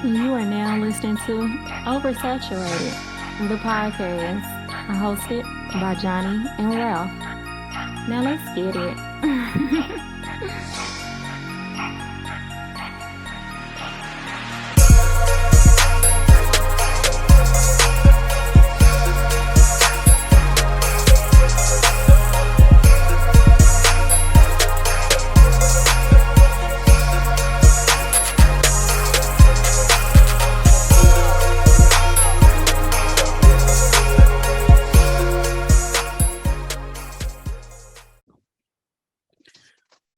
You are now listening to Oversaturated, the podcast, hosted by Johnnie and Ralph. Now let's get it.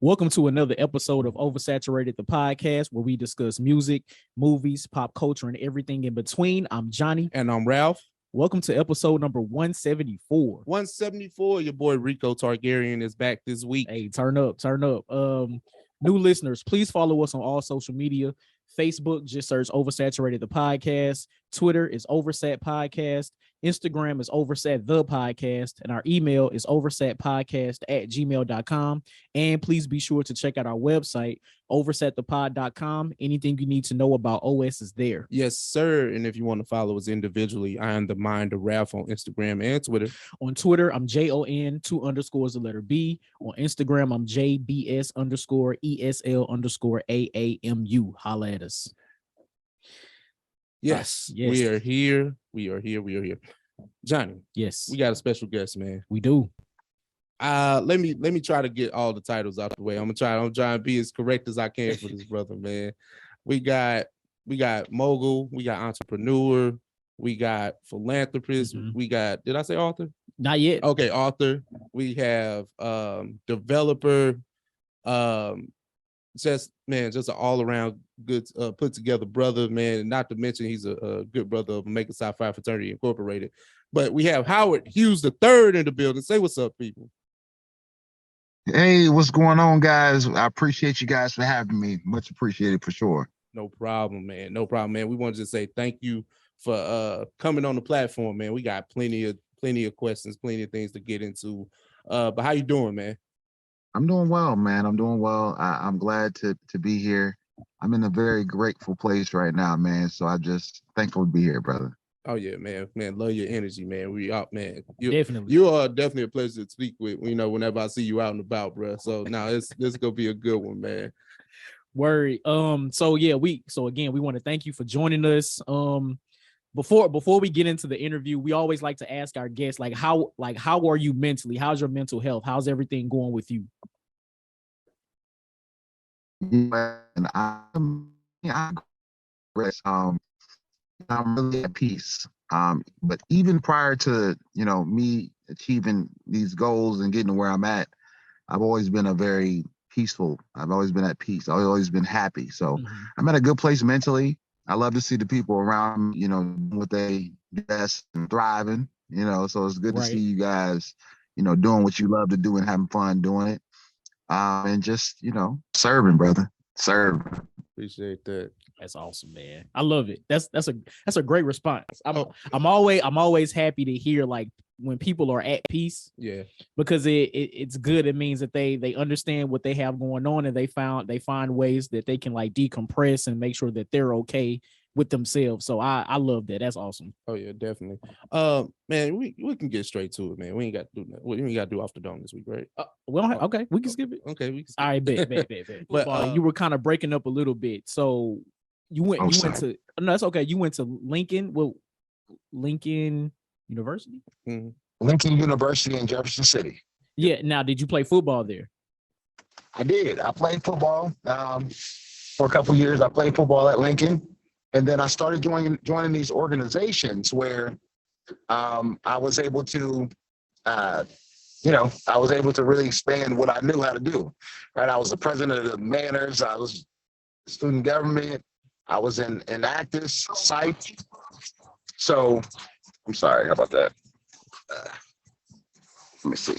Welcome to another episode of Oversaturated, the podcast, where we discuss music, movies, pop culture, and everything in between. I'm Johnny. And I'm Ralph. Welcome to episode number 174. 174, your boy Rico Targaryen is back this week. Hey, turn up. New listeners, please follow us on all social media. Facebook, just search Oversaturated, the podcast. Twitter is Oversat Podcast. Instagram is Oversat the Podcast, and our email is oversatpodcast@gmail.com. And please be sure to check out our website, oversatthepod.com. Anything you need to know about OS is there. Yes, sir. And if you want to follow us individually, I am the Mind of Ralph on Instagram and Twitter. On Twitter, I'm JON 2_ the letter B. On Instagram, I'm JBS_ESL_AAMU. Holla at us. Yes, yes, we are here. We are here. Johnny. Yes, we got a special guest, man. We do. Let me try to get all the titles out the way. I'm trying to be as correct as I can for this brother, man. We got mogul, we got entrepreneur, we got philanthropist, we got, did I say author? Not yet. Okay, author. We have developer, just an all-around good put together brother, man. Not to mention he's a good brother of Maker Sci-Fi Fraternity Incorporated. But we have Howard Hughes III in the building. Say what's up, people. Hey, what's going on, guys? I appreciate you guys for having me. Much appreciated for sure. No problem, man. We wanted to say thank you for coming on the platform, man. We got plenty of questions, plenty of things to get into. But how you doing, man? I'm doing well, man. I'm doing well. I'm glad to be here. I'm in a very grateful place right now, man. So I just thankful to be here, brother. Oh yeah, man. Love your energy, man. We out, man. Definitely. You are definitely a pleasure to speak with, whenever I see you out and about, bro. So now this gonna be a good one, man. Word. So again, we want to thank you for joining us. Before we get into the interview, we always like to ask our guests, how are you mentally? How's your mental health? How's everything going with you? And I'm really at peace. But even prior to me achieving these goals and getting to where I'm at, I've always been I've always been at peace. I've always been happy. So I'm at a good place mentally. I love to see the people around me, what they best and thriving, so it's good to see you guys, doing what you love to do and having fun doing it. And just, serving, brother. Serving. Appreciate that. That's awesome, man. I love it. That's a great response. I'm always happy to hear when people are at peace. Yeah. Because it's good. It means that they understand what they have going on and they find ways that they can decompress and make sure that they're okay with themselves. So I love that. That's awesome. Oh yeah, definitely. Man, we can get straight to it, man. We ain't got to do that. We ain't got to do off the dome this week, right? Okay, we can skip it. Okay, we can skip all right, bet. But you were kind of breaking up a little bit. So you went to that's okay. You went to Lincoln. Well, Lincoln University? Lincoln University in Jefferson City. Yeah. Now, did you play football there? I did. I played football for a couple years. I played football at Lincoln. And then I started joining these organizations where I was able to, really expand what I knew how to do. Right. I was the president of the Manners. I was student government. I was in Actus site. So I'm sorry. How about that? Let me see.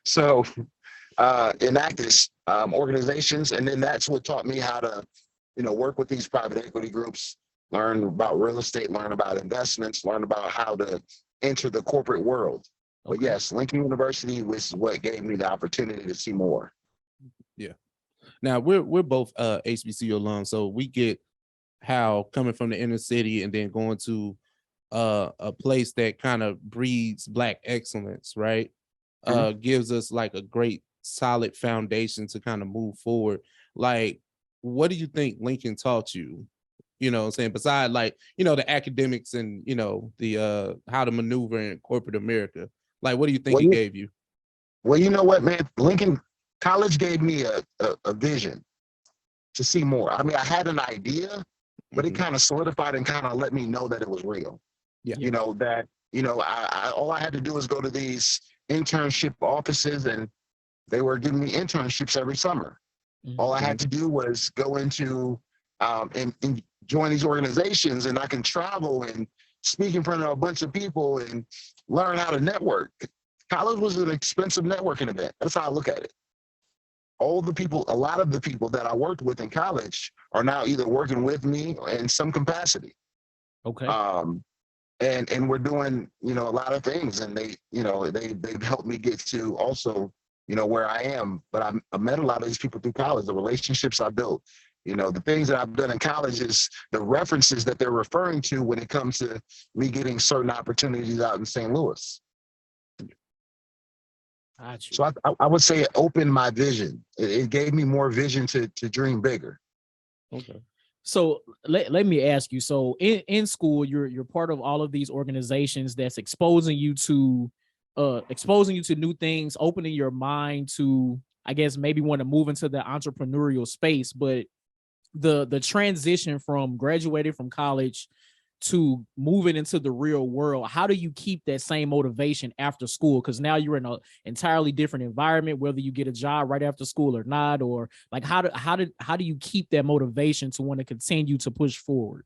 So in Actus organizations, and then that's what taught me how to, work with these private equity groups, learn about real estate, learn about investments, learn about how to enter the corporate world. Okay. But yes, Lincoln University was what gave me the opportunity to see more. Yeah. Now we're both HBCU alums, so we get how coming from the inner city and then going to a place that kind of breeds Black excellence, right? Gives us like a great solid foundation to kind of move forward. Like, what do you think Lincoln taught you? You know what I'm saying? Besides, like, you know, the academics and, you know, the how to maneuver in corporate America. Like, what do you think it gave you? Well, you know what, man? Lincoln College gave me a vision to see more. I mean, I had an idea, but it kind of solidified and kind of let me know that it was real. Yeah. You know, that, you know, I all I had to do was go to these internship offices and they were giving me internships every summer. All I had to do was go into and join these organizations, and I can travel and speak in front of a bunch of people and learn how to network. College was an expensive networking event. That's how I look at it. A lot of the people that I worked with in college are now either working with me in some capacity. Okay. And we're doing, you know, a lot of things, and they've helped me get to also, you know, where I am. But I met a lot of these people through college, the relationships I built, you know, the things that I've done in college is the references that they're referring to when it comes to me getting certain opportunities out in St. Louis. Gotcha. So I would say it opened my vision. It gave me more vision to dream bigger. Okay. So let me ask you. So in school, you're part of all of these organizations that's exposing you to new things, opening your mind to, I guess, maybe want to move into the entrepreneurial space. But the transition from graduating from college to moving into the real world, how do you keep that same motivation after school? Because now you're in an entirely different environment, whether you get a job right after school or not, or like how do you keep that motivation to want to continue to push forward?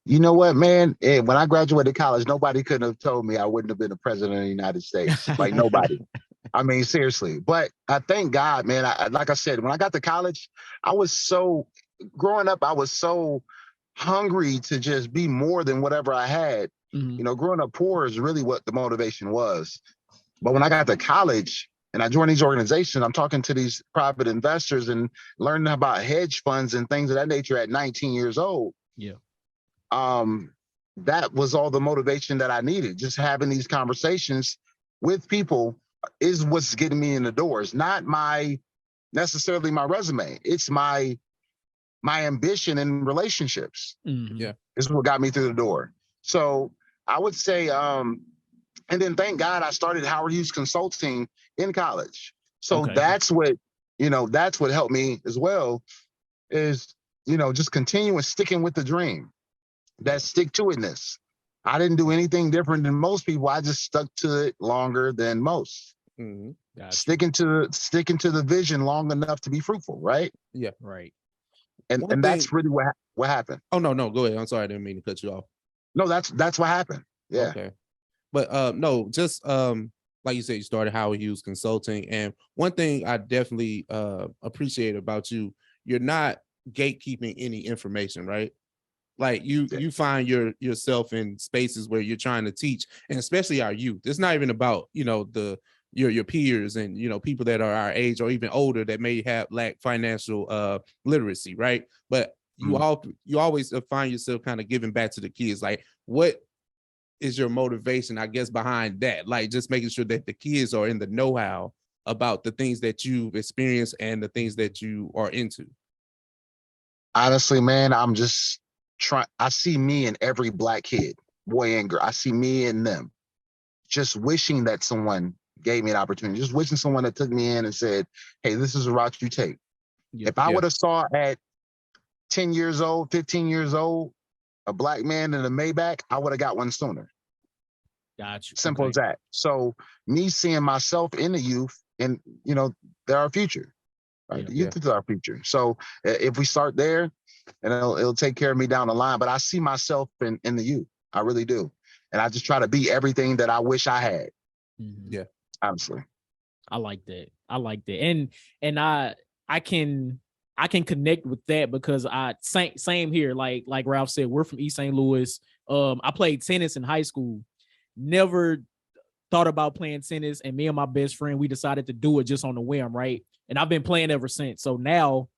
You know what, man? When I graduated college, nobody could have told me I wouldn't have been the president of the United States. Like, nobody. I mean, seriously. But I thank God, man. Like I said, when I got to college, growing up, I was so hungry to just be more than whatever I had. You know, growing up poor is really what the motivation was. But when I got to college and I joined these organizations, I'm talking to these private investors and learning about hedge funds and things of that nature at 19 years old. Yeah. That was all the motivation that I needed. Just having these conversations with people is what's getting me in the doors, not necessarily my resume. It's my ambition and relationships. Yeah. Is what got me through the door. So I would say, and then thank God I started Howard Hughes Consulting in college. So that's what helped me as well, is, you know, just continuing sticking with the dream. That stick-to-itness. I didn't do anything different than most people. I just stuck to it longer than most. Gotcha. Sticking to the vision long enough to be fruitful, right? Yeah, right. And that's really what happened. Oh no, go ahead. I'm sorry, I didn't mean to cut you off. No, that's what happened. Yeah. Okay. But no, just like you said, you started Howard Hughes Consulting, and one thing I definitely appreciate about you, you're not gatekeeping any information, right? Like you find yourself in spaces where you're trying to teach, and especially our youth. It's not even about, you know, your peers and, you know, people that are our age or even older that may lack financial literacy, right? But you always find yourself kind of giving back to the kids. Like, what is your motivation, I guess, behind that? Like, just making sure that the kids are in the know-how about the things that you've experienced and the things that you are into. Honestly, man, I'm just I see me in every Black kid, boy and girl. I see me in them. Just wishing that someone gave me an opportunity. Just wishing someone that took me in and said, hey, this is a route you take. If I would have saw at 10 years old, 15 years old, a Black man in a Maybach, I would have got one sooner. Gotcha. Simple as that. So me seeing myself in the youth, and, you know, they're our future. Right? The youth is our future. So if we start there, and it'll take care of me down the line. But I see myself in the youth. I really do. And I just try to be everything that I wish I had. Yeah. Honestly. I like that. And I can connect with that because same here. Like Ralph said, we're from East St. Louis. I played tennis in high school. Never thought about playing tennis, and me and my best friend, we decided to do it just on the whim, right? And I've been playing ever since. So now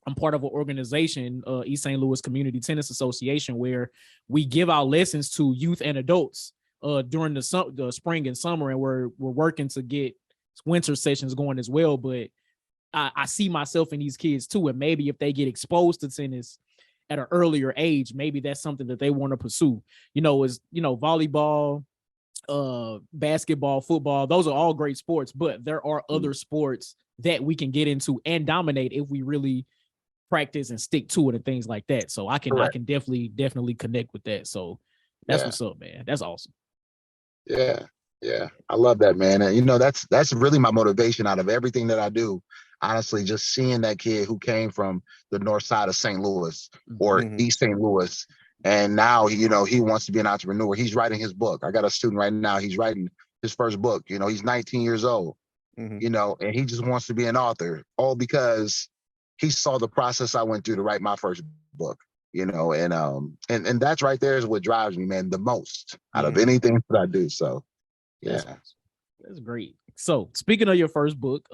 I'm part of an organization, East St. Louis Community Tennis Association, where we give out lessons to youth and adults during the spring and summer, and we're working to get winter sessions going as well. But I see myself in these kids too, and maybe if they get exposed to tennis at an earlier age, maybe that's something that they want to pursue. Volleyball, basketball, football, those are all great sports, but there are other sports that we can get into and dominate if we really practice and stick to it and things like that. So I can definitely connect with that. So that's what's up, man. That's awesome. Yeah. I love that, man. And that's really my motivation out of everything that I do. Honestly, just seeing that kid who came from the north side of St. Louis or East St. Louis, and now he wants to be an entrepreneur. He's writing his book. I got a student right now. He's writing his first book. He's 19 years old. And he just wants to be an author, all because he saw the process I went through to write my first book. And that's right there is what drives me, man, the most out of anything that I do. So, yeah, that's great. So, speaking of your first book,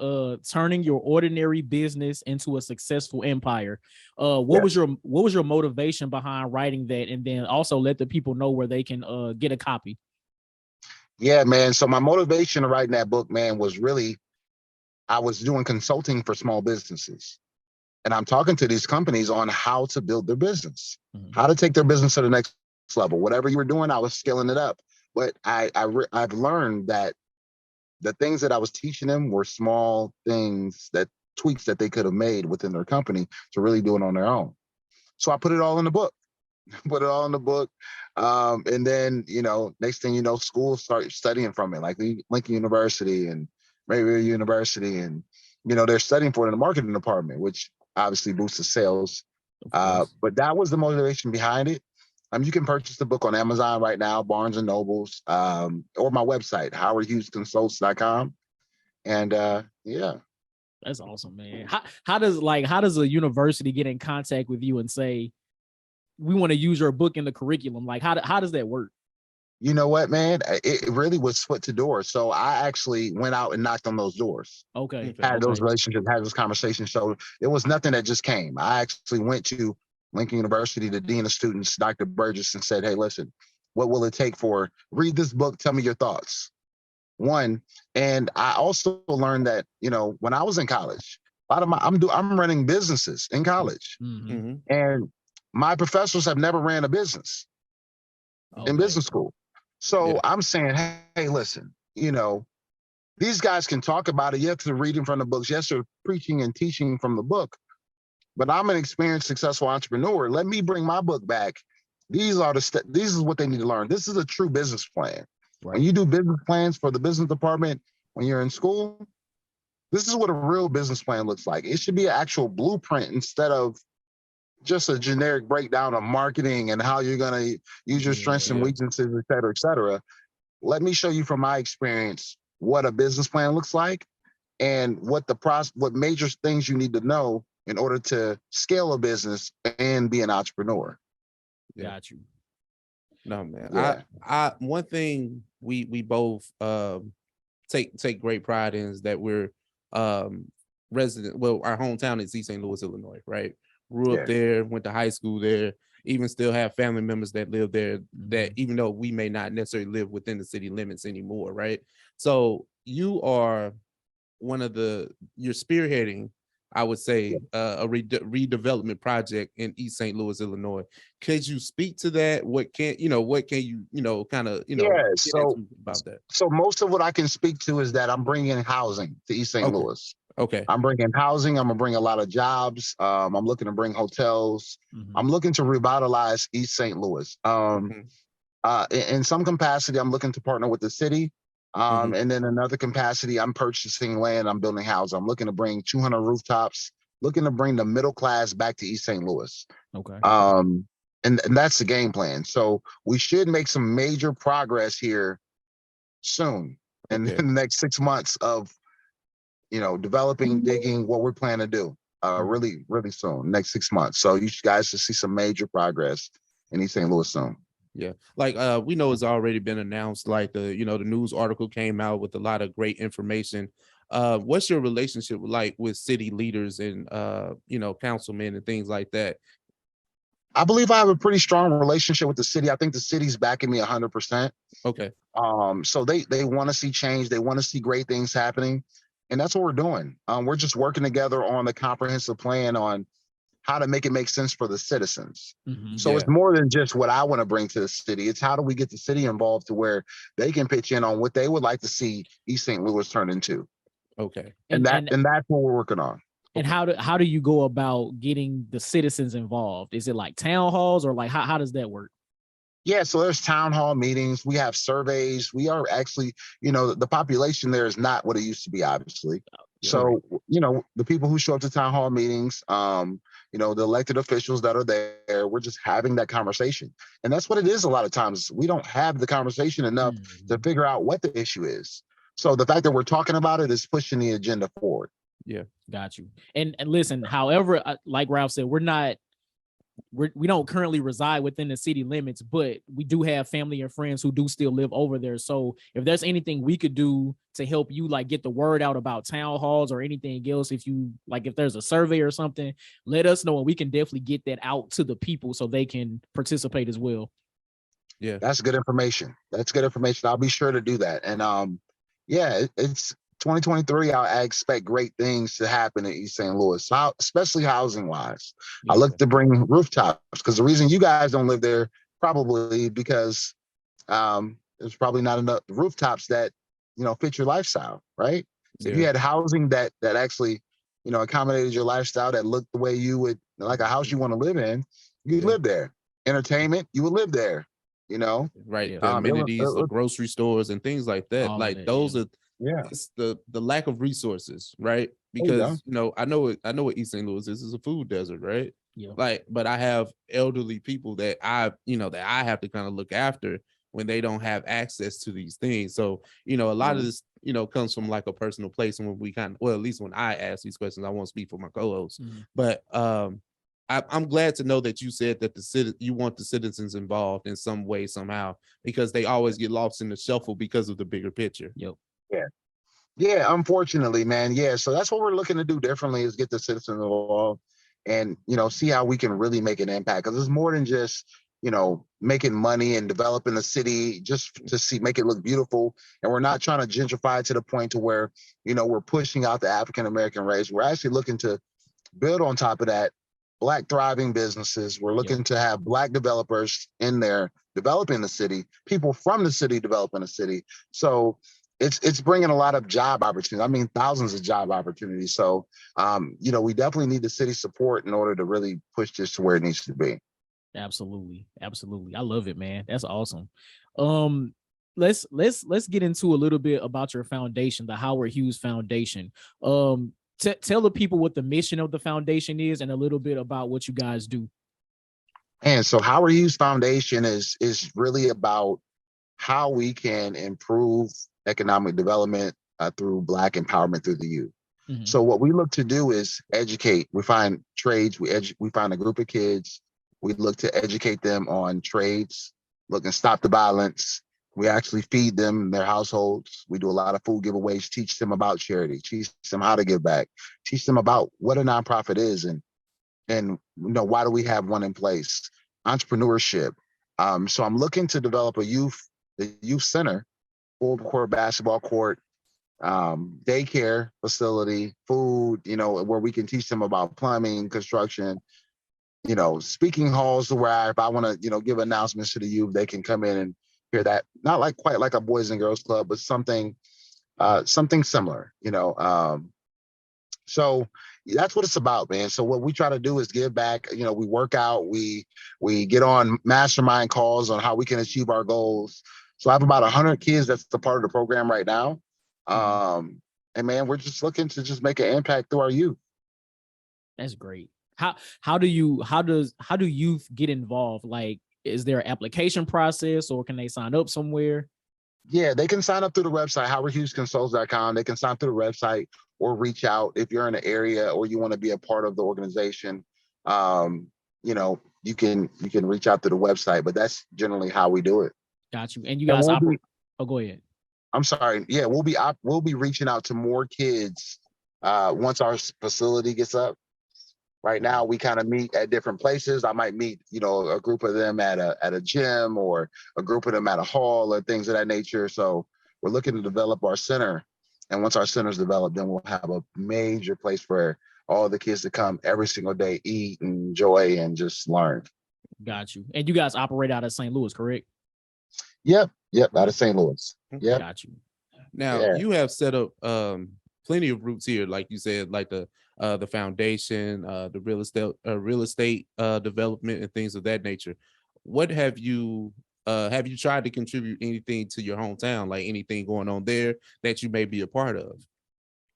turning your ordinary business into a successful empire, what was your motivation behind writing that, and then also let the people know where they can get a copy? Yeah, man. So my motivation to writing that book, man, was really I was doing consulting for small businesses. And I'm talking to these companies on how to build their business, how to take their business to the next level. Whatever you were doing, I was scaling it up. But I've learned that the things that I was teaching them were small things, that tweaks that they could have made within their company to really do it on their own. So I put it all in the book. And then, next thing you know, schools start studying from it, like Lincoln University and Mayville University. And, they're studying for it in the marketing department, which obviously boosts the sales. But that was the motivation behind it. You can purchase the book on Amazon right now, Barnes and Nobles, or my website, howardhughesconsults.com. And that's awesome, man. How does a university get in contact with you and say, we want to use your book in the curriculum? Like, how does that work? You know what, man? It really was foot to door. So I actually went out and knocked on those doors. Okay. Had those relationships, had those conversations. So it was nothing that just came. I actually went to Lincoln University, the dean of students, Dr. Burgess, and said, hey, listen, what will it take read this book, tell me your thoughts. One, and I also learned that, when I was in college, a lot of I'm running businesses in college. And my professors have never ran a business in business school. So I'm saying, hey, listen, these guys can talk about it. Yes, they're reading from the books. Yes, they're preaching and teaching from the book. But I'm an experienced, successful entrepreneur. Let me bring my book back. These is what they need to learn. This is a true business plan. Right. When you do business plans for the business department, when you're in school, this is what a real business plan looks like. It should be an actual blueprint instead of just a generic breakdown of marketing and how you're going to use your strengths and weaknesses, et cetera, et cetera. Let me show you from my experience what a business plan looks like and what major things you need to know in order to scale a business and be an entrepreneur. Got you. No, man. Yeah. I one thing we both take great pride in is that we're resident. Well, our hometown is East St. Louis, Illinois, right? Grew up there, went to high school there, even still have family members that live there, that even though we may not necessarily live within the city limits anymore, right? So you are you're spearheading, I would say, a redevelopment project in East St. Louis, Illinois. Could you speak to that? What can you kind of about that? So most of what I can speak to is that I'm bringing housing to East St. Louis. Okay. I'm bringing housing. I'm gonna bring a lot of jobs. I'm looking to bring hotels. I'm looking to revitalize East St. Louis. In some capacity, I'm looking to partner with the city. And then another capacity, I'm purchasing land. I'm building houses. I'm looking to bring 200 rooftops. Looking to bring the middle class back to East St. Louis. Okay. And that's the game plan. So we should make some major progress here soon, in the next 6 months of developing, digging what we're planning to do really, really soon, next 6 months. So you guys should see some major progress in East St. Louis soon. Yeah. Like we know it's already been announced, like the news article came out with a lot of great information. What's your relationship like with city leaders and councilmen and things like that? I believe I have a pretty strong relationship with the city. I think the city's backing me 100%. Okay. So they want to see change. They want to see great things happening. And that's what we're doing. We're just working together on the comprehensive plan on how to make it make sense for the citizens. So it's more than just what I want to bring to the city. It's how do we get the city involved to where they can pitch in on what they would like to see East St. Louis turn into. Okay. And that's what we're working on. And how do you go about getting the citizens involved? Is it like town halls, or like how does that work? Yeah, so there's town hall meetings. We have surveys. We are actually, the population there is not what it used to be, obviously. So, the people who show up to town hall meetings, the elected officials that are there, we're just having that conversation. And that's what it is a lot of times. We don't have the conversation enough to figure out what the issue is. So the fact that we're talking about it is pushing the agenda forward. Yeah. Got you. And listen, however, like Ralph said, we don't currently reside within the city limits, but we do have family and friends who do still live over there. So if there's anything we could do to help you like get the word out about town halls or anything else, if there's a survey or something, let us know and we can definitely get that out to the people so they can participate as well. Yeah. That's good information. I'll be sure to do that. And it's 2023. I expect great things to happen in East St. Louis, especially housing wise. I look to bring rooftops because the reason you guys don't live there probably because there's probably not enough rooftops that fit your lifestyle, right? So if you had housing that actually accommodated your lifestyle, that looked the way you would like a house you want to live in, you'd live there. Entertainment, you would live there. Right. The amenities, the grocery stores and things like that. Like those are it's the lack of resources, right? Because I know what East St. Louis is. It's a food desert, right? Yeah. Like, but I have elderly people that I have to kind of look after when they don't have access to these things. So, a lot of this, comes from like a personal place. And when we at least when I ask these questions, I won't speak for my co-hosts. But I'm glad to know that you said that you want the citizens involved in some way, somehow, because they always get lost in the shuffle because of the bigger picture. Yep. Yeah, unfortunately, man. Yeah, so that's what we're looking to do differently is get the citizens involved and, see how we can really make an impact. Because it's more than just, making money and developing the city just to make it look beautiful. And we're not trying to gentrify to the point to where, we're pushing out the African-American race. We're actually looking to build on top of that Black thriving businesses. We're looking to have Black developers in there developing the city, people from the city developing the city. So it's bringing a lot of job opportunities. I mean, thousands of job opportunities. So, we definitely need the city support in order to really push this to where it needs to be. Absolutely. I love it, man. That's awesome. Let's get into a little bit about your foundation, the Howard Hughes Foundation. Tell the people what the mission of the foundation is and a little bit about what you guys do. And so Howard Hughes Foundation is really about how we can improve economic development through Black empowerment through the youth. So what we look to do is educate. We find trades. We find a group of kids. We look to educate them on trades, look and stop the violence. We actually feed them their households. We do a lot of food giveaways, teach them about charity, teach them how to give back, teach them about what a nonprofit is and why do we have one in place? Entrepreneurship. So I'm looking to develop a youth center, full court basketball court, daycare facility, food, where we can teach them about plumbing, construction, speaking halls to where if I want to, give announcements to the youth, they can come in and hear that. Not quite like a Boys and Girls Club, but something similar, So that's what it's about, man. So what we try to do is give back. We work out, we get on mastermind calls on how we can achieve our goals. So I have about 100 kids that's the part of the program right now. And man, we're just looking to just make an impact through our youth. That's great. How do youth get involved? Like, is there an application process or can they sign up somewhere? Yeah, they can sign up through the website, howardhughesconsults.com. They can sign up through the website or reach out if you're in an area or you want to be a part of the organization. you can reach out to the website, but that's generally how we do it. Got you. And you guys operate. Oh, go ahead. I'm sorry. Yeah, we'll be reaching out to more kids once our facility gets up. Right now, we kind of meet at different places. I might meet, a group of them at a gym, or a group of them at a hall, or things of that nature. So we're looking to develop our center, and once our center's developed, then we'll have a major place for all the kids to come every single day, eat, and enjoy, and just learn. Got you. And you guys operate out of St. Louis, correct? Yep, out of St. Louis. Yep. Got you. Now you have set up plenty of roots here, like you said, like the foundation, the real estate development and things of that nature. What have you tried to contribute anything to your hometown, like anything going on there that you may be a part of?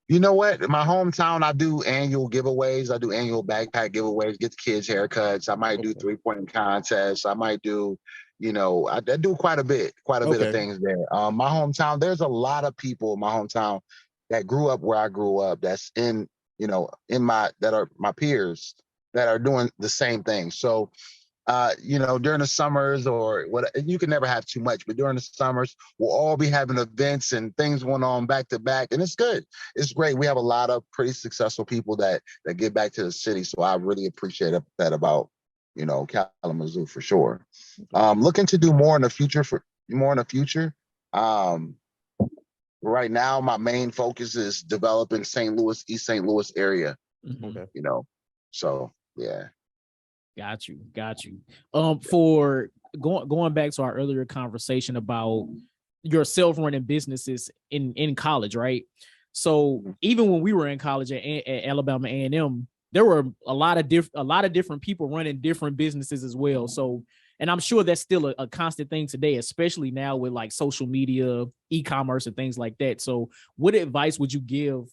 You know what? In my hometown, I do annual giveaways. I do annual backpack giveaways, get the kids haircuts. I might do 3-point contests. I might do, I do quite a bit of things there. My hometown, there's a lot of people in my hometown that grew up where I grew up, that's that are my peers that are doing the same thing. So, during the summers, or what, you can never have too much, but during the summers, we'll all be having events and things going on back to back. And it's good. It's great. We have a lot of pretty successful people that get back to the city. So I really appreciate that about, Kalamazoo for sure. Looking to do more in the future Right now, my main focus is developing St. Louis, East St. Louis area. So yeah. Got you. For going back to our earlier conversation about your self-running businesses in college, right? So even when we were in college at Alabama A&M, there were a lot of different people running different businesses as well. So, and I'm sure that's still a constant thing today, especially now with like social media, e-commerce, and things like that. So what advice would you give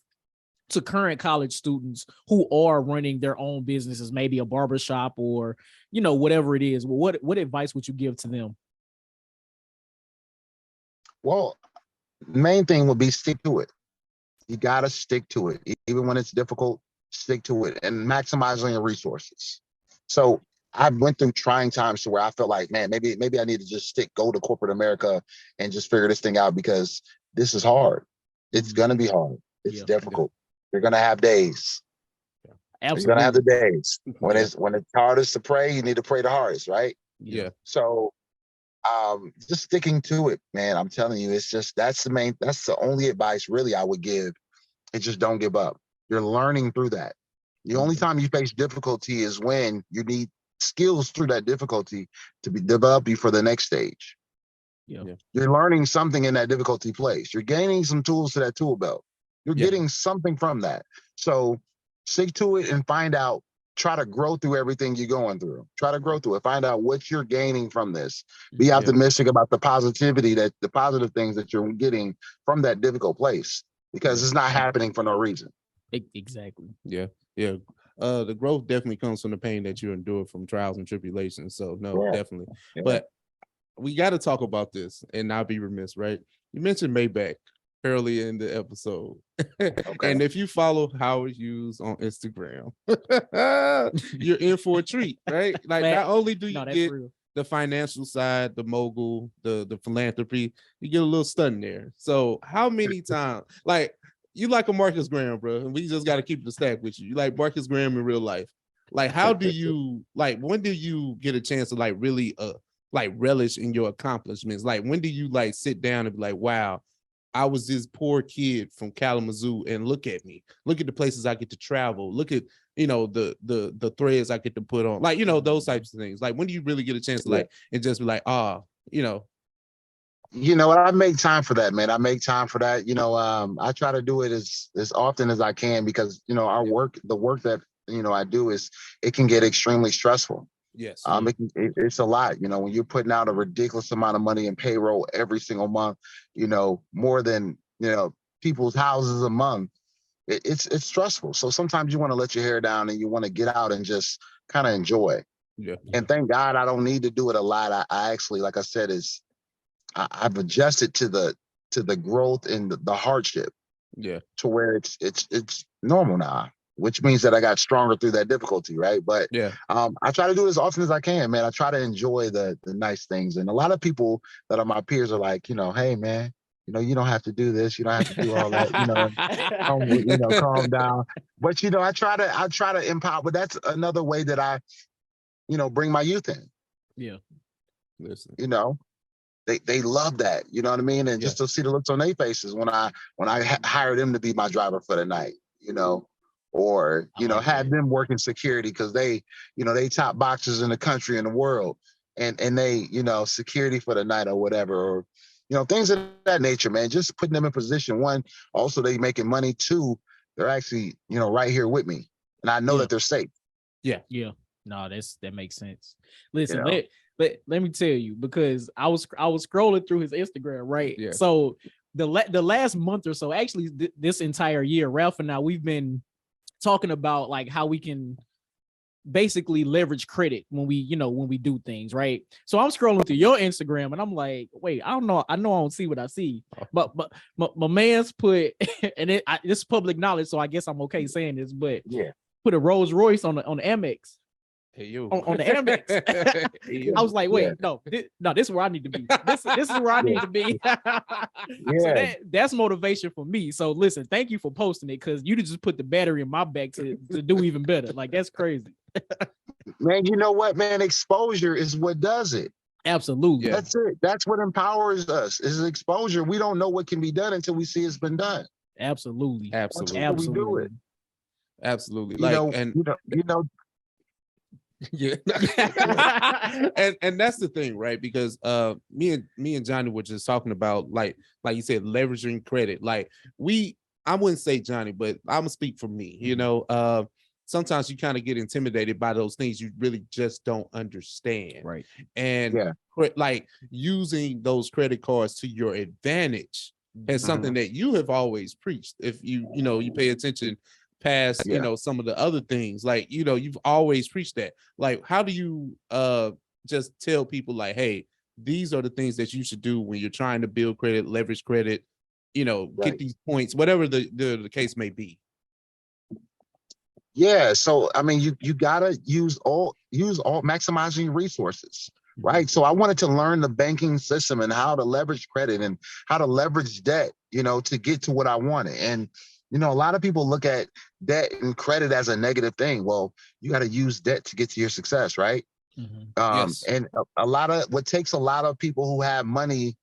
to current college students who are running their own businesses, maybe a barbershop or, whatever it is? Well, what advice would you give to them? Well, main thing would be stick to it. You got to stick to it. Even when it's difficult, stick to it and maximizing your resources. So I went through trying times to where I felt like, man, maybe I need to just go to corporate America and just figure this thing out, because this is hard. It's going to be hard. It's difficult. You're going to have days. Absolutely. You're going to have the days when it's hardest to pray, you need to pray the hardest, right? Yeah. So just sticking to it, man. I'm telling you, that's the only advice really I would give. It's just don't give up. You're learning through that. The only time you face difficulty is when you need skills through that difficulty to develop you for the next stage. Yeah. You're learning something in that difficulty place. You're gaining some tools to that tool belt. You're getting something from that. So stick to it and try to grow through everything you're going through. Try to grow through it. Find out what you're gaining from this. Be optimistic about the positive things that you're getting from that difficult place, because it's not happening for no reason. Exactly. Yeah. The growth definitely comes from the pain that you endure from trials and tribulations. So definitely. Yeah. But we got to talk about this and not be remiss, right? You mentioned Maybach early in the episode. And if you follow Howard Hughes on Instagram, you're in for a treat, right? Like, not only do you get the financial side, the mogul, the philanthropy, you get a little stun there. So how many times, like, you like a Marcus Graham, bro, and we just got to keep the stack with you. You like Marcus Graham in real life. Like, how do you, like, when do you get a chance to like really relish in your accomplishments? Like, when do you like sit down and be like, wow, I was this poor kid from Kalamazoo, and look at me. Look at the places I get to travel. Look at, the threads I get to put on. Like, those types of things. Like, when do you really get a chance to like and just be like, I make time for that, man. I make time for that. I try to do it as often as I can, because, the work that, I do it can get extremely stressful. Yes. It's a lot, when you're putting out a ridiculous amount of money in payroll every single month, more than, people's houses a month. It's stressful. So sometimes you want to let your hair down and you want to get out and just kind of enjoy. Yeah. And thank God I don't need to do it a lot. I actually, like I said, I've adjusted to the growth and the hardship. Yeah. To where it's normal now. which means that I got stronger through that difficulty, right? But Yeah. I try to do it as often as I can, man. I try to enjoy the nice things. And a lot of people that are my peers are like, hey, man, you don't have to do this. You don't have to do all that, calm down. But, I try to empower. But that's another way that I, bring my youth in. Yeah. Listen. They love that. You know what I mean? And just to see the looks on their faces when I hire them to be my driver for the night, or, have them working security because they top boxers in the country and the world and they, security for the night or whatever, or, things of that nature, man. Just putting them in position. One, also they making money. Two, they're actually, right here with me. And I know that they're safe. Yeah. No, that makes sense. Listen, let me tell you, because I was scrolling through his Instagram, right? Yeah. So the last month or so, actually this entire year, Ralph and I, we've been talking about like how we can basically leverage credit when we do things, right? So I'm scrolling through your Instagram and I'm like, wait, I know I don't see what I see, but my man's put, and it's public knowledge, so I guess I'm okay saying this, but put a Rolls Royce on the Amex. Hey, you. On the Amex. I was like, wait, no, this is where I need to be. This is where I need to be. So that's motivation for me. So listen, thank you for posting it, because you just put the battery in my back to do even better. Like, that's crazy. Man, you know what, man? Exposure is what does it. Absolutely. That's it. That's what empowers us, is exposure. We don't know what can be done until we see it's been done. Absolutely. We do it. Absolutely. Yeah. and that's the thing, right? Because me and Johnny were just talking about like you said, leveraging credit. Like I wouldn't say Johnny, but I'm gonna speak for me. Sometimes you kind of get intimidated by those things you really just don't understand, right? And like using those credit cards to your advantage is something that you have always preached. If you pay attention past some of the other things, like you've always preached that. Like, how do you just tell people like, hey, these are the things that you should do when you're trying to build credit, leverage credit, get these points, whatever the case may be? So I mean, you gotta use all maximizing your resources, right? So I wanted to learn the banking system and how to leverage credit and how to leverage debt, to get to what I wanted. And a lot of people look at debt and credit as a negative thing. Well, you got to use debt to get to your success, right? Yes. And what takes a lot of people who have money,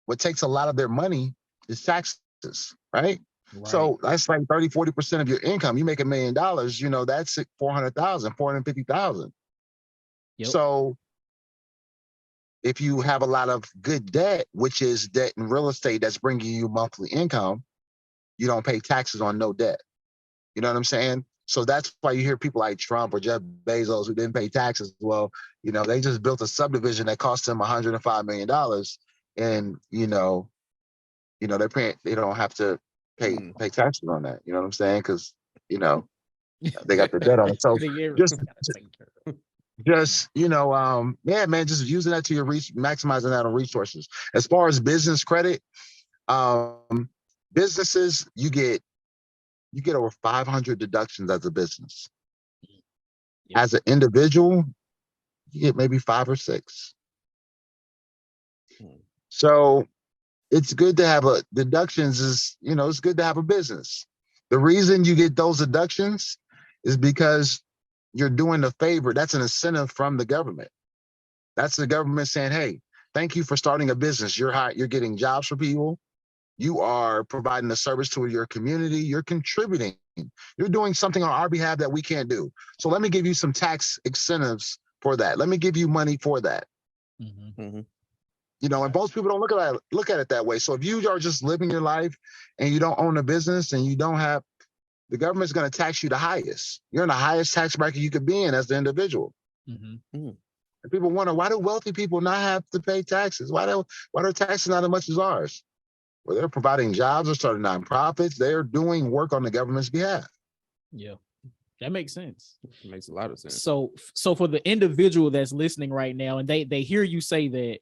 what takes a lot of their money is taxes, right? So that's like 30-40% of your income. You make $1 million, that's $400,000, $450,000. So if you have a lot of good debt, which is debt in real estate that's bringing you monthly income, you don't pay taxes on no debt. You know what I'm saying? So that's why you hear people like Trump or Jeff Bezos who didn't pay taxes. Well, they just built a subdivision that cost them $105 million, and they don't have to pay taxes on that. You know what I'm saying? Because they got the debt on it. So just just using that to your maximizing that on resources. As far as business credit, businesses, you get over 500 deductions as a business. As an individual, you get maybe 5 or 6. So it's good to have deductions is, it's good to have a business. The reason you get those deductions is because you're doing a favor. That's an incentive from the government. That's the government saying, hey, thank you for starting a business. You're getting jobs for people. You are providing a service to your community. You're contributing. You're doing something on our behalf that we can't do. So let me give you some tax incentives for that. Let me give you money for that. And most people don't look at it that way. So if you are just living your life and you don't own a business and you don't have, the government's going to tax you the highest. You're in the highest tax bracket you could be in as the individual. And people wonder, why do wealthy people not have to pay taxes? Why are taxes not as much as ours? Well, they're providing jobs or starting nonprofits. They're doing work on the government's behalf. Yeah, that makes sense. It makes a lot of sense. So for the individual that's listening right now, and they hear you say that,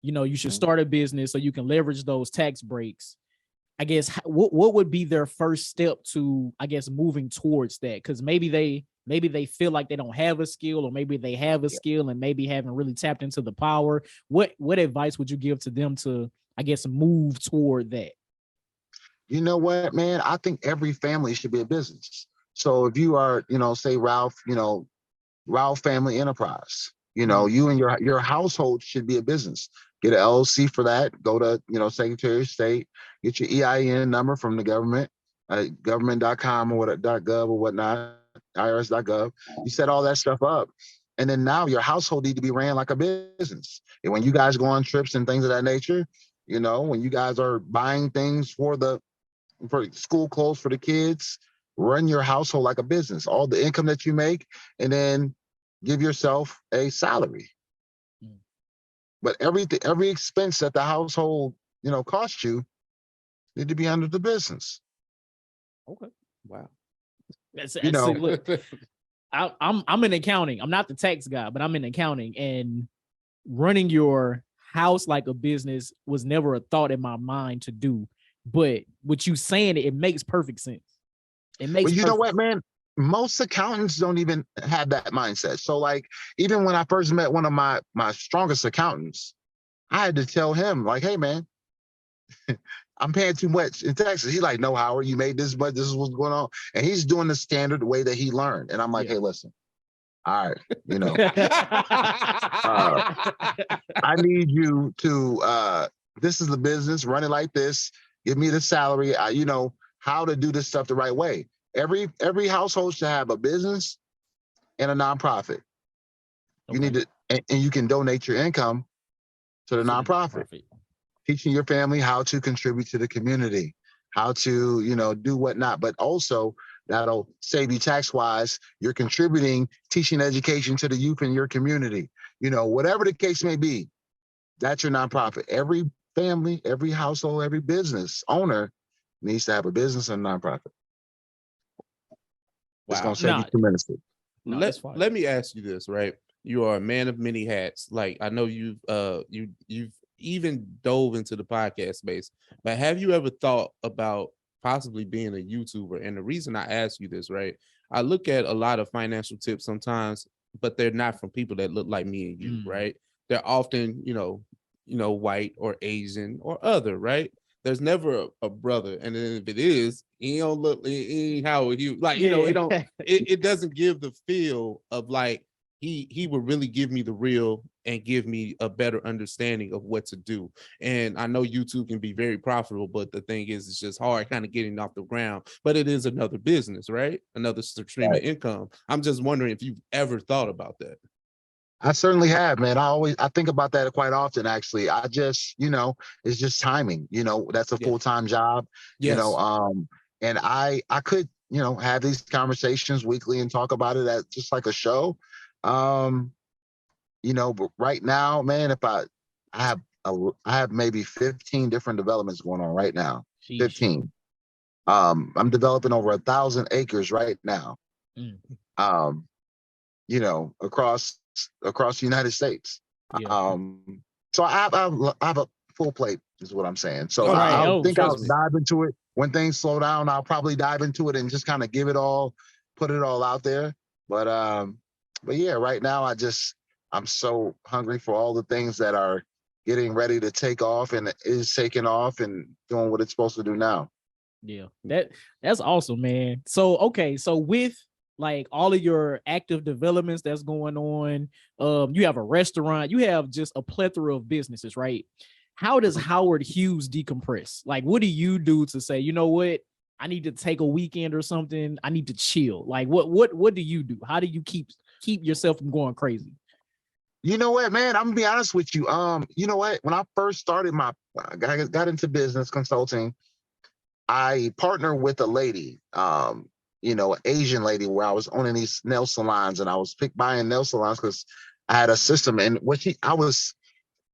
you should start a business so you can leverage those tax breaks. I guess what would be their first step to, I guess, moving towards that? Because maybe they feel like they don't have a skill, or maybe they have a skill and maybe haven't really tapped into the power. What advice would you give to them to, I guess, move toward that? You know what, man? I think every family should be a business. So if you are, say Ralph, Ralph Family Enterprise, you and your household should be a business. Get an LLC for that. Go to, Secretary of State, get your EIN number from the government, government.com or .gov or whatnot, IRS.gov. You set all that stuff up. And then now your household need to be ran like a business. And when you guys go on trips and things of that nature, when you guys are buying things for school clothes for the kids, run your household like a business. All the income that you make, and then give yourself a salary. But every expense that the household, costs you, need to be under the business. Okay. Wow. That's look, I'm in accounting. I'm not the tax guy, but I'm in accounting, and running your house like a business was never a thought in my mind to do. But with you saying it makes perfect sense. It makes. But you know what, man? Most accountants don't even have that mindset. So, like, even when I first met one of my strongest accountants, I had to tell him, like, hey, man, I'm paying too much in taxes. He's like, no, Howard, you made this much. This is what's going on. And he's doing the standard way that he learned. And I'm like, hey, listen, all right, I need you to, this is the business, run it like this. Give me the salary. How to do this stuff the right way. Every household should have a business and a nonprofit. You need to, and you can donate your income to the nonprofit. Teaching your family how to contribute to the community, how to, do whatnot, but also that'll save you tax-wise. You're contributing, teaching education to the youth in your community. Whatever the case may be, that's your nonprofit. Every family, every household, every business owner needs to have a business and a nonprofit. It's going to save you tremendously. Let me ask you this, right? You are a man of many hats. Like, I know you've even dove into the podcast space, but have you ever thought about possibly being a YouTuber? And the reason I ask you this, right? I look at a lot of financial tips sometimes, but they're not from people that look like me and you, right? They're often, white or Asian or other, right? There's never a brother, and then if it is, he don't look, he ain't Howard Hughes. Like, it doesn't give the feel of like he would really give me the real and give me a better understanding of what to do. And I know YouTube can be very profitable, but the thing is, it's just hard kind of getting off the ground. But it is another business, right? Another stream of income. I'm just wondering if you've ever thought about that. I certainly have, man. I think about that quite often, actually. I just, it's just timing. That's a full-time job. Yes. And I could, have these conversations weekly and talk about it as just like a show. But right now, man, if I have maybe 15 different developments going on right now. 15. I'm developing over 1,000 acres right now. Across the United States. So I have a full plate, is what I'm saying. So I think I'll dive into it when things slow down. I'll probably dive into it and just kind of put it all out there. But yeah, right now I'm so hungry for all the things that are getting ready to take off and is taking off and doing what it's supposed to do now. Yeah, that's awesome, man. So with like all of your active developments that's going on, you have a restaurant, you have just a plethora of businesses, right? How does Howard Hughes decompress? Like, what do you do to say, you know what, I need to take a weekend or something, I need to chill? Like, what do you do? How do you keep yourself from going crazy? You know what, man, I'm gonna be honest with you. You know what, when I first started I got into business consulting, I partnered with a lady, an Asian lady, where I was owning these nail salons, and I was buying nail salons because I had a system, and I was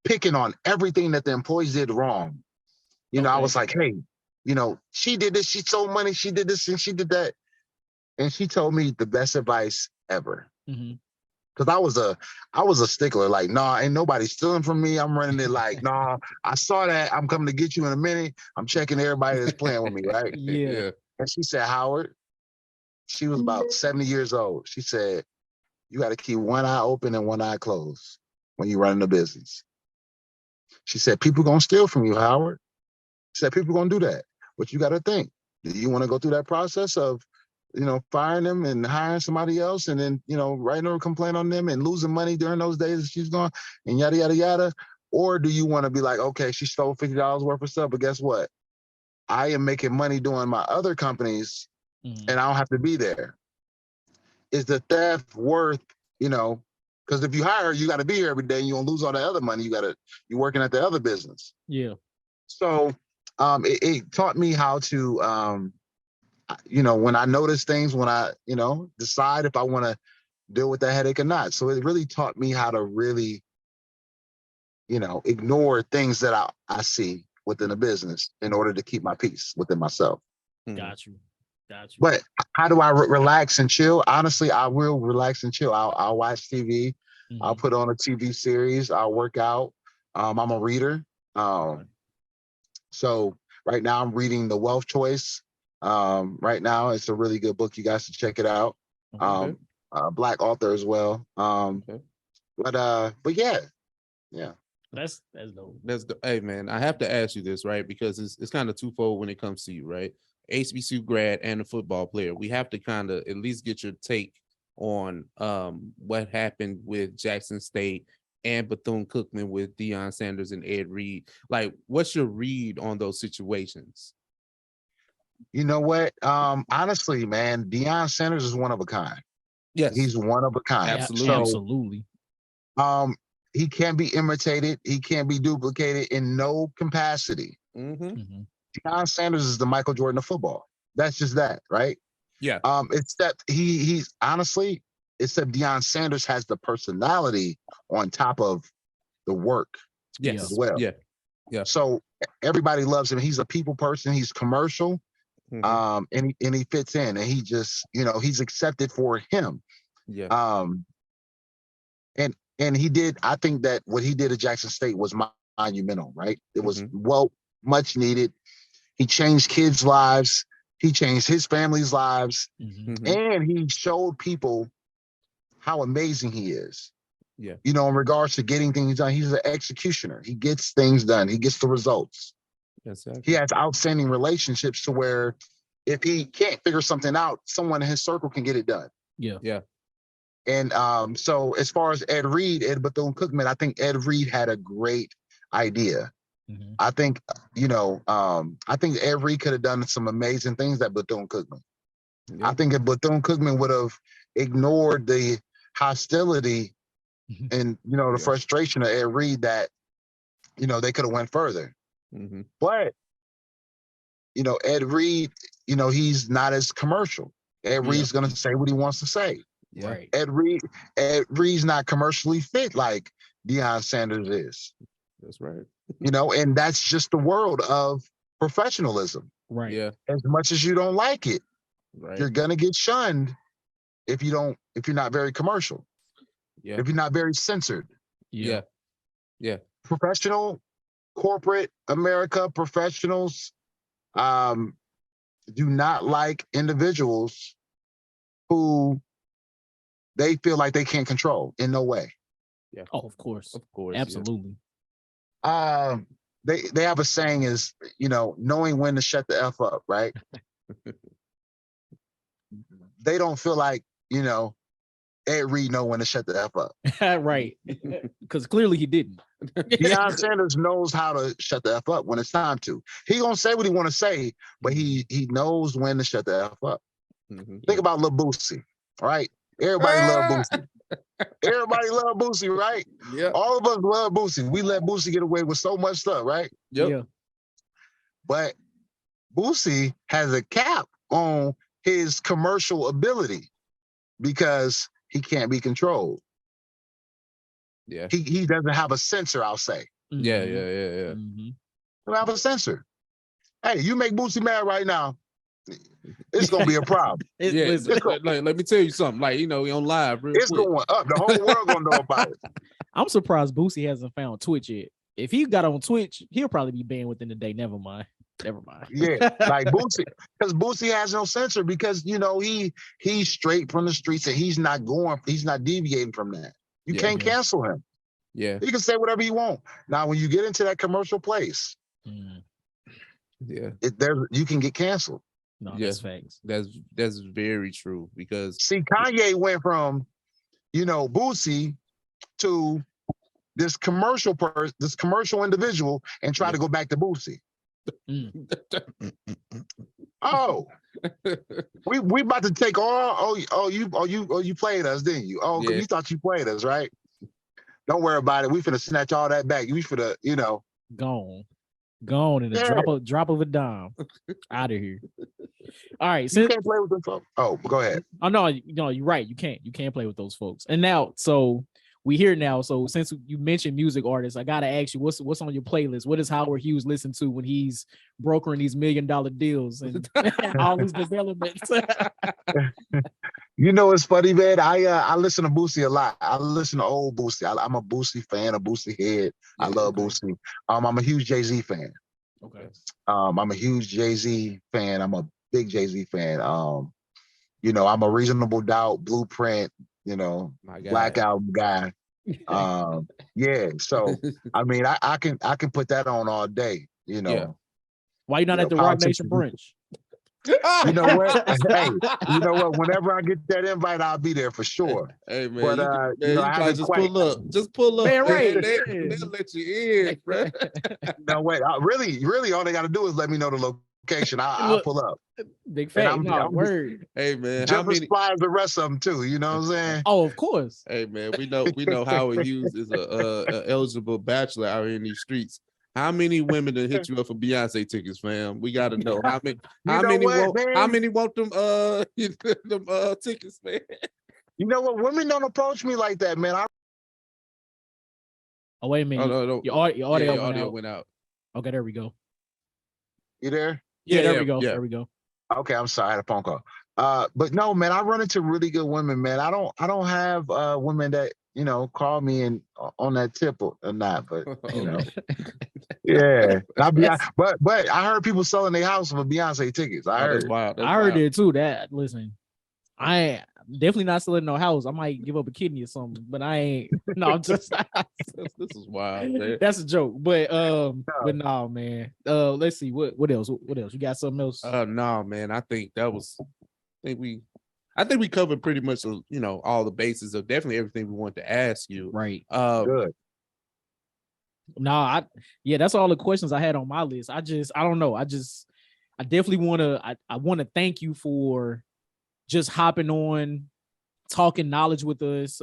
picking on everything that the employees did wrong. I was like, hey, she did this, she stole money, she did this and she did that. And she told me the best advice ever. Because I was a stickler. Like, nah, ain't nobody stealing from me. I'm running it like, nah, I saw that. I'm coming to get you in a minute. I'm checking everybody that's playing with me, right? Yeah. And she said, Howard, she was about 70 years old. She said, you got to keep one eye open and one eye closed when you're running a business. She said, people going to steal from you, Howard. She said, people going to do that. But you got to think, do you want to go through that process of, firing them and hiring somebody else and then, writing a complaint on them and losing money during those days that she's gone and yada, yada, yada? Or do you want to be like, okay, she stole $50 worth of stuff, but guess what? I am making money doing my other companies and I don't have to be there. Is the theft worth, because if you hire her, you got to be here every day and you're going to lose all the other money. You're working at the other business. Yeah. So it taught me how to, when I notice things, when I, decide if I want to deal with that headache or not. So it really taught me how to really, ignore things that I see within a business in order to keep my peace within myself. Got you. But how do I relax and chill? Honestly, I will relax and chill. I'll watch TV. I'll put on a TV series. I'll work out. I'm a reader. So right now I'm reading The Wealth Choice. Right now it's a really good book. You guys should check it out. Black author as well. But yeah. That's dope. Hey man, I have to ask you this, right? Because it's kind of twofold when it comes to you, right? HBCU grad and a football player. We have to kind of at least get your take on what happened with Jackson State and Bethune-Cookman with Deion Sanders and Ed Reed. Like, what's your read on those situations? You know what? Honestly, man, Deion Sanders is one of a kind. Yes. He's one of a kind. Absolutely. He can't be imitated. He can't be duplicated in no capacity. Deion Sanders is the Michael Jordan of football. That's just that, right? Yeah. Except he's honestly, except Deion Sanders has the personality on top of the work as well. Yeah. So everybody loves him. He's a people person. He's commercial. And he fits in, and he just, he's accepted for him. Yeah. And he did. I think that what he did at Jackson State was monumental, right? It was much needed. He changed kids' lives. He changed his family's lives, and he showed people how amazing he is. Yeah. In regards to getting things done, he's an executioner. He gets things done. He gets the results. Exactly. He has outstanding relationships to where if he can't figure something out, someone in his circle can get it done. Yeah. And so as far as Ed Bethune-Cookman, I think Ed Reed had a great idea. I think, I think Ed Reed could have done some amazing things at Bethune-Cookman. I think if Bethune-Cookman would have ignored the hostility and, the frustration of Ed Reed, that, they could have went further. But, Ed Reed, he's not as commercial. Ed Reed's going to say what he wants to say. Right. Ed Reed's not commercially fit like Deion Sanders is. That's right. And that's just the world of professionalism. Right. Yeah. As much as you don't like it, right, you're gonna get shunned if you're not very commercial. Yeah. If you're not very censored. Yeah. Professional, corporate America professionals do not like individuals who they feel like they can't control in no way. Yeah. Oh, of course. Absolutely. They have a saying is, knowing when to shut the F up, right? They don't feel like, Ed Reed know when to shut the F up. Right. Because clearly he didn't. Deion Sanders knows how to shut the F up when it's time to. He gonna say what he want to say, but he knows when to shut the F up. Think about Lil Boosie, right? Everybody love Boosie. Everybody love Boosie, right? Yeah. All of us love Boosie. We let Boosie get away with so much stuff, right? Yep. Yeah. But Boosie has a cap on his commercial ability because he can't be controlled. Yeah. He doesn't have a censor, I'll say. Yeah. He doesn't have a censor. Hey, you make Boosie mad right now, it's gonna be a problem. Let me tell you something. Like, we on live real It's quick. going up. The whole world gonna know about it. I'm surprised Boosie hasn't found Twitch yet. If he got on Twitch, he'll probably be banned within the day. Never mind. Yeah, like Boosie, because Boosie has no censor because he's straight from the streets and he's not deviating from that. You can't cancel him. Yeah, he can say whatever he wants. Now, when you get into that commercial place, you can get canceled. No, that's facts. That's very true because see, Kanye went from Boosie to this commercial individual and tried to go back to Boosie. Oh, we about to take all. You played us, didn't you? Oh, you thought you played us, right? Don't worry about it. We finna snatch all that back. We finna, gone in a drop of a dime. Out of here. All right, you can't play with them folks. Oh, go ahead. Oh no, you're right. You can't play with those folks. And now, so we here now. So since you mentioned music artists, I gotta ask you, what's on your playlist? What does Howard Hughes listen to when he's brokering these $1 million deals and all these developments? It's funny, man. I listen to Boosie a lot. I listen to old Boosie. I'm a Boosie fan, a Boosie head. I love Boosie. I'm a huge Jay-Z fan. Okay. I'm a huge Jay-Z fan. I'm a big Jay-Z fan. I'm a Reasonable Doubt, Blueprint, Black Album guy. So I mean, I can put that on all day. Why you not at the Rock Nation brunch? You know what? Hey, you know what? Whenever I get that invite, I'll be there for sure. Hey man, but I haven't just pull up. Just pull up. Man, right. They'll let you in, bro. No, wait. Really, all they got to do is let me know the location. I'll pull up. Big fan. Word. Hey man, just as fly as the rest of them too. You know what I'm saying? Oh, of course. Hey man, we know Howard Hughes is a eligible bachelor out here in these streets. How many women to hit you up for Beyonce tickets, fam? We got to know how many. How many want them tickets, man? You know what? Women don't approach me like that, man. Oh wait a minute. No. Your audio went out. Okay, there we go. You there? Yeah, there we go. Yeah. There we go. Okay, I'm sorry, I had a phone call. But no, man, I run into really good women, man. I don't have women that call me and on that tip or not, but yeah. But I heard people selling their house for Beyonce tickets. I heard. That's wild. I heard it too. That listen, I definitely not selling no house. I might give up a kidney or something, but I ain't. No, I'm just. This is wild, man. That's a joke, but no, man. Let's see what else. What else? You got something else? No, man. I think we covered pretty much, all the bases of definitely everything we want to ask you. Right. Good. No, that's all the questions I had on my list. I don't know. I definitely want to thank you for just hopping on, talking knowledge with us,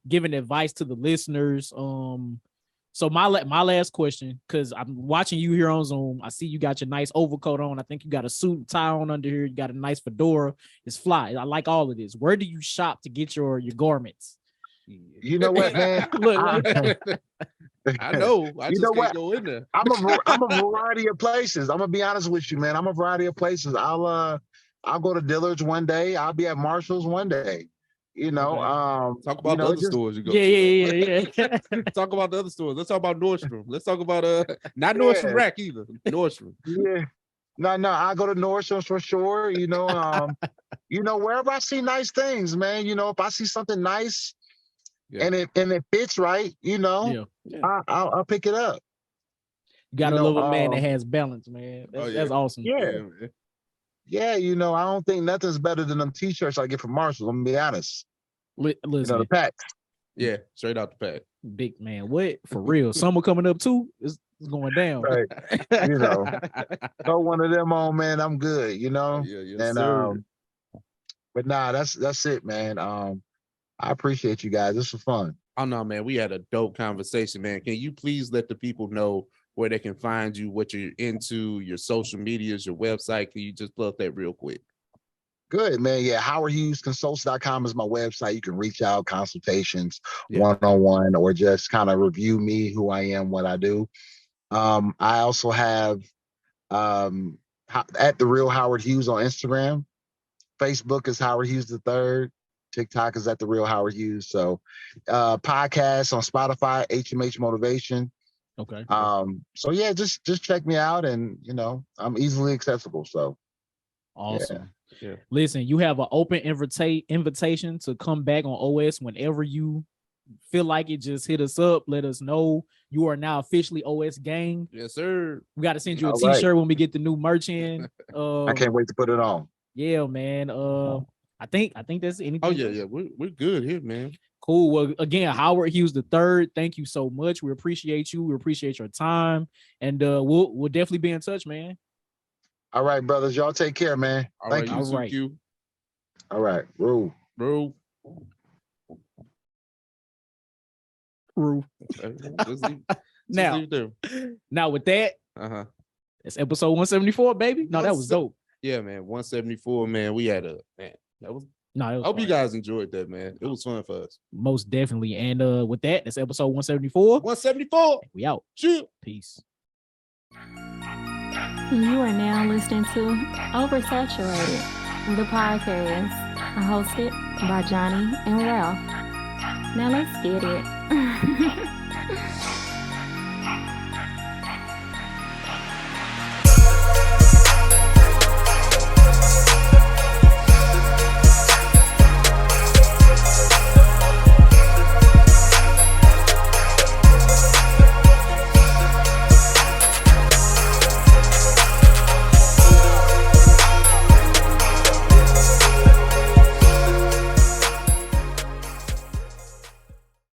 giving advice to the listeners. So my last question, because I'm watching you here on Zoom. I see you got your nice overcoat on. I think you got a suit and tie on under here. You got a nice fedora. It's fly. I like all of this. Where do you shop to get your garments? You know what, man? I know. I just can't go in there. I'm a variety of places. I'm gonna be honest with you, man. I'm a variety of places. I'll go to Dillard's one day. I'll be at Marshall's one day. Talk about the other stores you go to. Yeah. Talk about the other stores. Let's talk about Nordstrom. Let's talk about not Nordstrom Rack either. Nordstrom. Yeah. No, I go to Nordstrom for sure. Wherever I see nice things, man. If I see something nice and it fits right, I'll pick it up. You gotta love a man that has balance, man. That's awesome. Yeah, I don't think nothing's better than them t-shirts I get from Marshall. I'm gonna be honest. Listen, the packs. Yeah, straight out the pack. Big man, what for real? Summer coming up too. It's going down. Right. Throw one of them on, man. I'm good. Yeah, and sir. But nah, that's it, man. I appreciate you guys. This was fun. Oh no, man, we had a dope conversation, man. Can you please let the people know where they can find you, what you're into, your social medias, your website? Can you just plug that real quick? Good, man. Yeah, HowardHughesConsults.com is my website. You can reach out, consultations, one-on-one, or just kind of review me, who I am, what I do. I also have at the real Howard Hughes on Instagram. Facebook is Howard Hughes III. TikTok is at the real Howard Hughes. So podcast on Spotify, HMH Motivation. Okay. So yeah, just check me out, and I'm easily accessible. So Awesome. Yeah. Listen, you have an open invitation to come back on OS whenever you feel like it. Just hit us up. Let us know. You are now officially OS gang. Yes, sir. We got to send you a All t-shirt right. when we get the new merch in. I can't wait to put it on. Yeah, man. I think that's anything. Oh yeah, we're good here, man. Cool. Well, again, Howard Hughes III, thank you so much. We appreciate you. We appreciate your time, and we'll definitely be in touch, man. All right, brothers. Y'all take care, man. Thank you. All right. All right. Rule. Bro. Rule. Now with that, it's episode 174, baby. No, that was dope. Yeah, man. 174, man. We had that was I hope you guys enjoyed that, man. It was fun for us. Most definitely. And with that, that's episode 174. 174. We out. Chill. Peace. You are now listening to Oversaturated, the podcast hosted by Johnnie and Ralph. Now let's get it.